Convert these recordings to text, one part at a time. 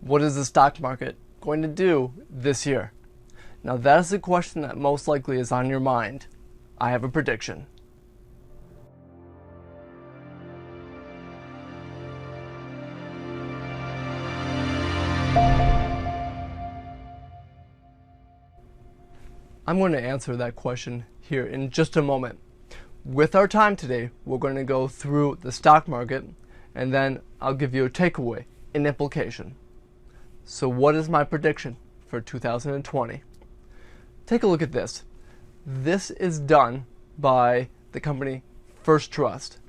What is the stock market going to do this year? Now that is the question that most likely is on your mind. I have a prediction. I'm going to answer that question here in just a moment. With our time today, we're going to go through the stock market, and then I'll give you a takeaway, an implication. So what is my prediction for 2020? Take a look at this. This is done by the company First Trust.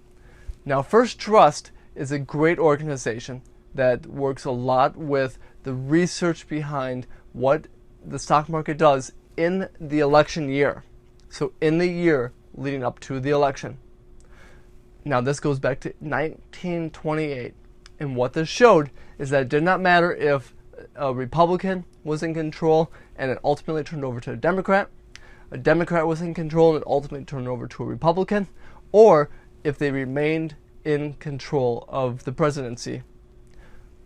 Now, First Trust is a great organization that works a lot with the research behind what the stock market does in the election year. So in the year leading up to the election. Now this goes back to 1928, and what this showed is that it did not matter if a Republican was in control and it ultimately turned over to a Democrat was in control and it ultimately turned over to a Republican, or if they remained in control of the presidency.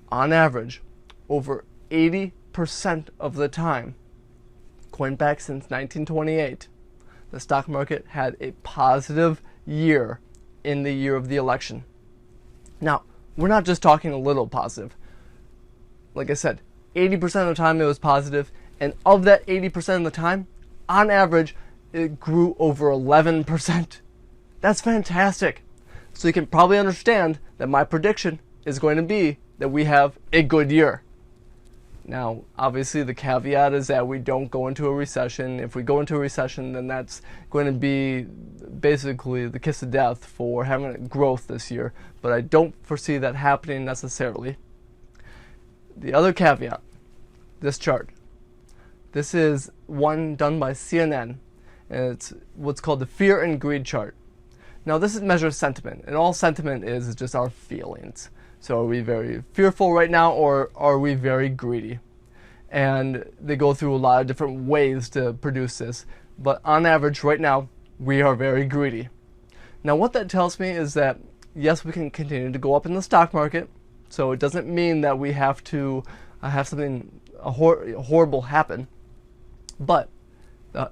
On average, over 80% of the time, going back since 1928, the stock market had a positive year in the year of the election. Now, we're not just talking a little positive. Like I said, 80% of the time it was positive, and of that 80% of the time, on average, it grew over 11%. That's fantastic. So you can probably understand that my prediction is going to be that we have a good year. Now, obviously, the caveat is that we don't go into a recession. If we go into a recession, then that's going to be basically the kiss of death for having growth this year. But I don't foresee that happening necessarily. The other caveat, this chart. This is one done by CNN, and it's what's called the fear and greed chart. Now, this measures sentiment, and all sentiment is just our feelings. So are we very fearful right now, or are we very greedy? And they go through a lot of different ways to produce this. But on average, right now, we are very greedy. Now, what that tells me is that, yes, we can continue to go up in the stock market. So it doesn't mean that we have to have something horrible happen. But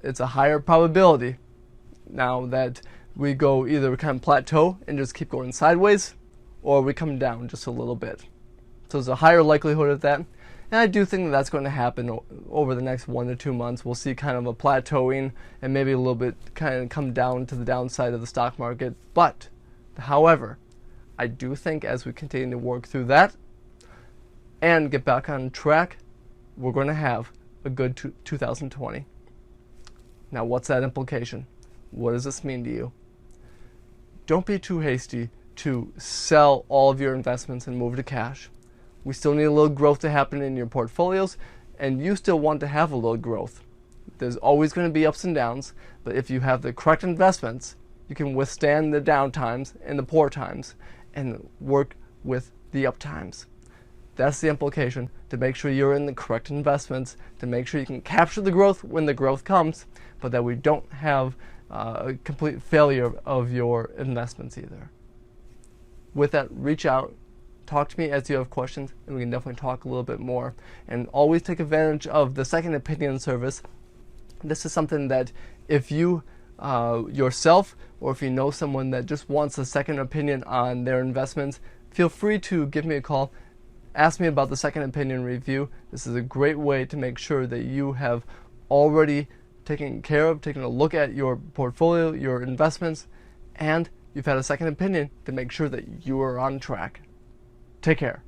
it's a higher probability now that we go either kind of plateau and just keep going sideways, or we come down just a little bit. So there's a higher likelihood of that. And I do think that that's going to happen over the next 1 to 2 months. We'll see kind of a plateauing and maybe a little bit kind of come down to the downside of the stock market. But, however, I do think as we continue to work through that and get back on track, we're going to have a good 2020. Now, what's that implication? What does this mean to you? Don't be too hasty to sell all of your investments and move to cash. We still need a little growth to happen in your portfolios, and you still want to have a little growth. There's always going to be ups and downs, but if you have the correct investments, you can withstand the down times and the poor times and work with the up times. That's the implication, to make sure you're in the correct investments, to make sure you can capture the growth when the growth comes, but that we don't have a complete failure of your investments either. With that, reach out, talk to me as you have questions, and we can definitely talk a little bit more. And always take advantage of the second opinion service. This is something that if you yourself, or if you know someone that just wants a second opinion on their investments, feel free to give me a call. Ask me about the second opinion review. This is a great way to make sure that you have already taken a look at your portfolio, your investments, and you've had a second opinion to make sure that you are on track. Take care.